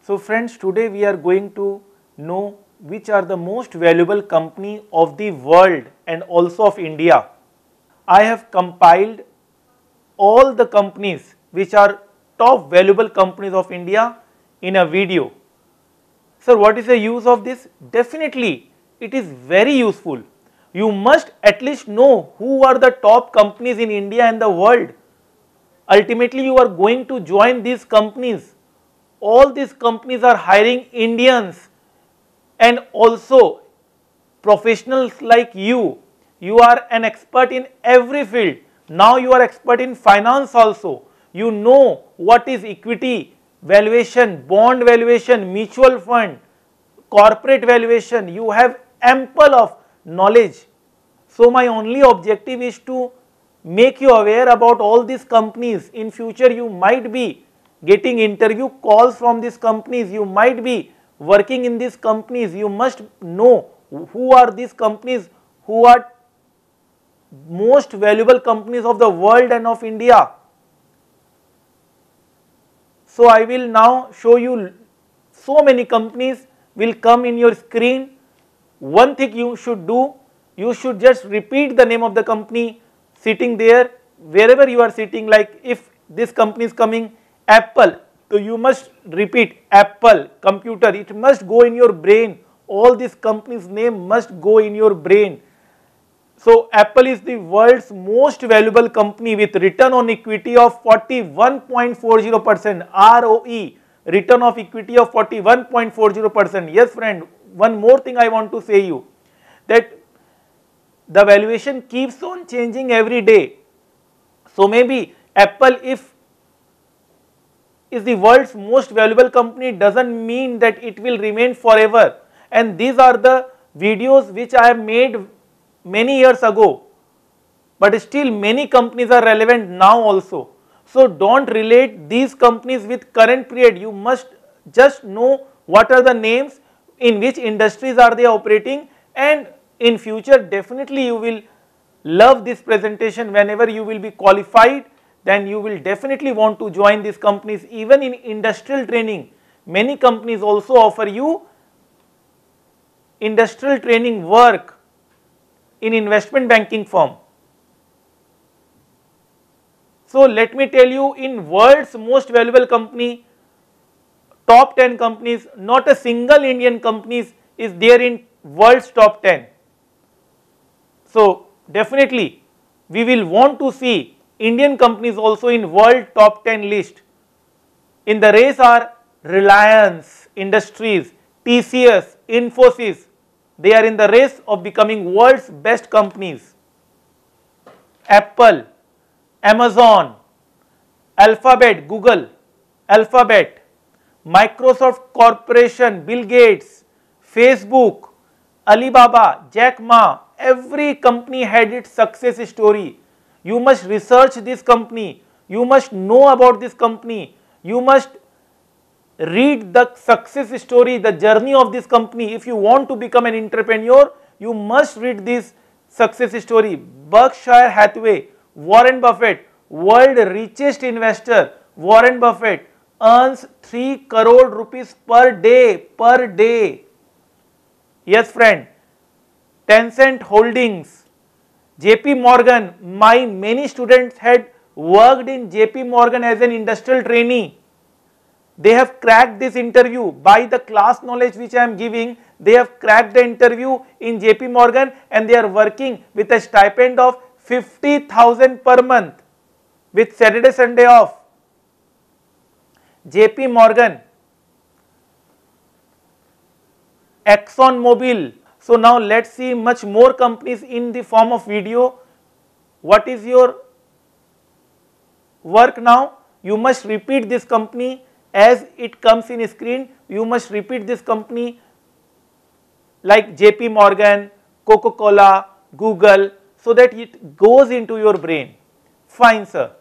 So friends, today we are going to know which are the most valuable company of the world and also of India. I have compiled all the companies which are top valuable companies of India in a video. Sir, what is the use of this? Definitely, it is very useful. You must at least know who are the top companies in India and the world. Ultimately, you are going to join these companies. All these companies are hiring Indians and also professionals like you. You are an expert in every field. Now you are expert in finance also. You know what is equity valuation, bond valuation, mutual fund, corporate valuation. You have ample of knowledge. So my only objective is to make you aware about all these companies. In future you might be getting interview calls from these companies. You might be working in these companies. You must know who are these companies, who are most valuable companies of the world and of India. So I will now show you so many companies will come in your screen. One thing you should do, you should just repeat the name of the company sitting there wherever you are sitting. Like if this company is coming Apple, so you must repeat Apple computer. It must go in your brain. All these companies' name must go in your brain. So Apple is the world's most valuable company with return on equity of 41.40%, ROE, return of equity of 41.40%. Yes friend, one more thing I want to say you, that the valuation keeps on changing every day. So maybe Apple, if is the world's most valuable company, doesn't mean that it will remain forever. And these are the videos which I have made many years ago, but still many companies are relevant now also. So don't relate these companies with current period. You must just know what are the names, in which industries are they operating, and in future definitely you will love this presentation. Whenever you will be qualified, then you will definitely want to join these companies. Even in industrial training, many companies also offer you industrial training work in investment banking firm. So let me tell you, in world's most valuable company, top 10 companies, not a single Indian company is there in world's top 10. So definitely we will want to see Indian companies also in world top 10 list. In the race are Reliance Industries, TCS, Infosys. They are in the race of becoming world's best companies. Apple, Amazon, Alphabet, Google, Alphabet, Microsoft Corporation, Bill Gates, Facebook, Alibaba, Jack Ma. Every company had its success story. You must research this company. You must know about this company. You must read the success story, the journey of this company. If you want to become an entrepreneur, you must read this success story. Berkshire Hathaway, Warren Buffett, world richest investor, Warren Buffett earns 3 crore rupees per day. Yes friend. Tencent Holdings, JP Morgan. My many students had worked in JP Morgan as an industrial trainee. They have cracked this interview by the class knowledge which I am giving. They have cracked the interview in JP Morgan and they are working with a stipend of 50,000 per month with Saturday, Sunday off. JP Morgan, Exxon Mobil. So now let's see much more companies in the form of video. What is your work now? You must repeat this company as it comes in screen. You must repeat this company like JP Morgan, Coca-Cola, Google, so that it goes into your brain. Fine sir.